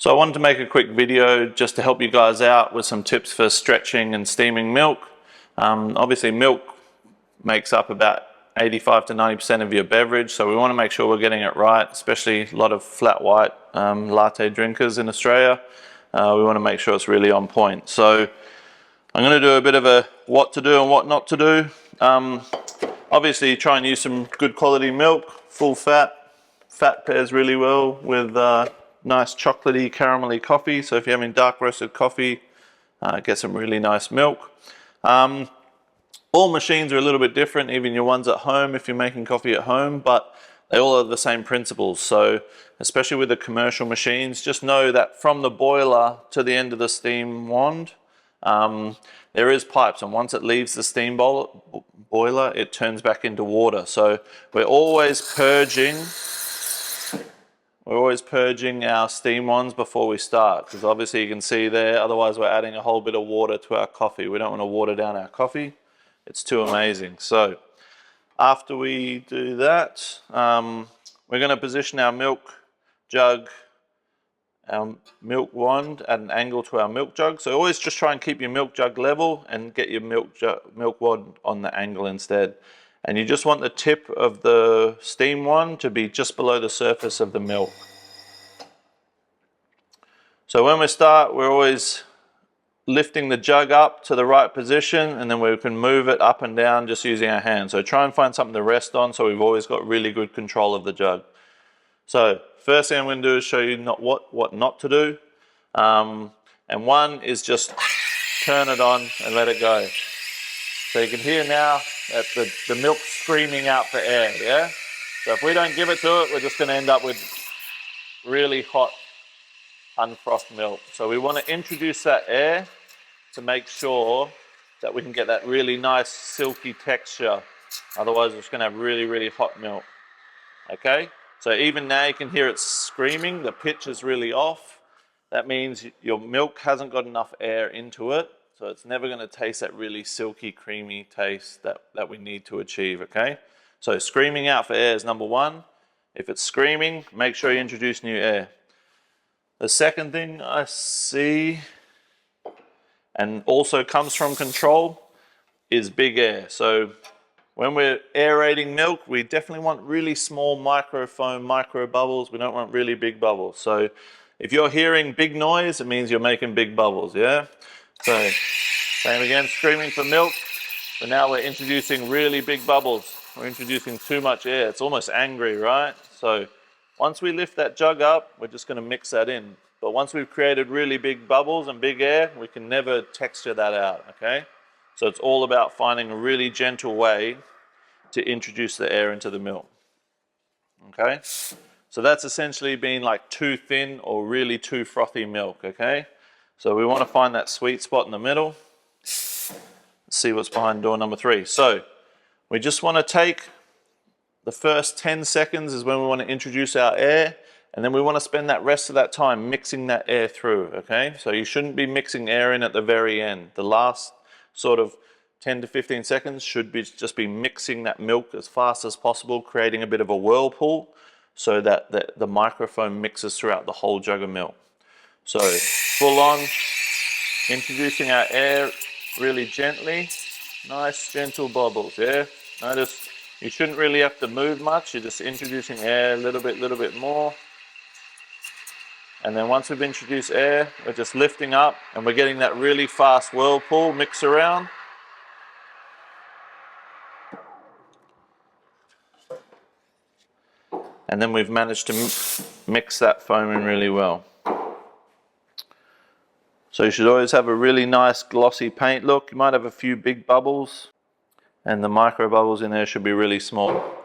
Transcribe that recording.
So I wanted to make a quick video just to help you guys out with some tips for stretching and steaming milk. Obviously milk makes up about 85 to 90% of your beverage, so we want to make sure we're getting it right, especially a lot of flat white latte drinkers in Australia. We want to make sure it's really on point. So I'm going to do a bit of a what to do and what not to do. Obviously try and use some good quality milk, full fat. Fat pairs really well with nice chocolatey, caramelly coffee. So if you're having dark roasted coffee, get some really nice milk. All machines are a little bit different, even your ones at home if you're making coffee at home, but they all have the same principles. So especially with the commercial machines, just know that from the boiler to the end of the steam wand, there is pipes, and once it leaves the steam boiler, it turns back into water. So we're always purging our steam wands before we start, because obviously you can see there, otherwise we're adding a whole bit of water to our coffee. We don't want to water down our coffee. It's too amazing. So after we do that, we're going to position our milk jug, our milk wand at an angle to our milk jug. So always just try and keep your milk jug level and get your milk wand on the angle instead. And you just want the tip of the steam wand to be just below the surface of the milk. So when we start, we're always lifting the jug up to the right position, and then we can move it up and down just using our hands. So try and find something to rest on, so we've always got really good control of the jug. So first thing I'm going to do is show you what not to do. And one is just turn it on and let it go. So you can hear now that the milk's screaming out for air, yeah? So if we don't give it to it, we're just going to end up with really hot, unfrothed milk. So we want to introduce that air to make sure that we can get that really nice silky texture. Otherwise, we're just going to have really, really hot milk. Okay? So even now you can hear it screaming. The pitch is really off. That means your milk hasn't got enough air into it. So it's never going to taste that really silky, creamy taste that we need to achieve, okay? So screaming out for air is number one. If it's screaming, make sure you introduce new air. The second thing I see, and also comes from control, is big air. So when we're aerating milk, we definitely want really small micro foam, micro bubbles. We don't want really big bubbles. So if you're hearing big noise, it means you're making big bubbles, yeah? So same again, screaming for milk, but now we're introducing really big bubbles. We're introducing too much air. It's almost angry, right? So once we lift that jug up, we're just going to mix that in. But once we've created really big bubbles and big air, we can never texture that out, okay? So it's all about finding a really gentle way to introduce the air into the milk, okay? So that's essentially being like too thin or really too frothy milk, okay? So we want to find that sweet spot in the middle. Let's see what's behind door number 3. So we just want to take the first 10 seconds is when we want to introduce our air, and then we want to spend that rest of that time mixing that air through, okay? So you shouldn't be mixing air in at the very end. The last sort of 10 to 15 seconds should be just be mixing that milk as fast as possible, creating a bit of a whirlpool so that the microfoam mixes throughout the whole jug of milk. So full on, introducing our air really gently, nice gentle bubbles, yeah? Notice you shouldn't really have to move much, you're just introducing air a little bit more. And then once we've introduced air, we're just lifting up and we're getting that really fast whirlpool mix around. And then we've managed to mix that foam in really well. So you should always have a really nice glossy paint look. You might have a few big bubbles, and the micro bubbles in there should be really small.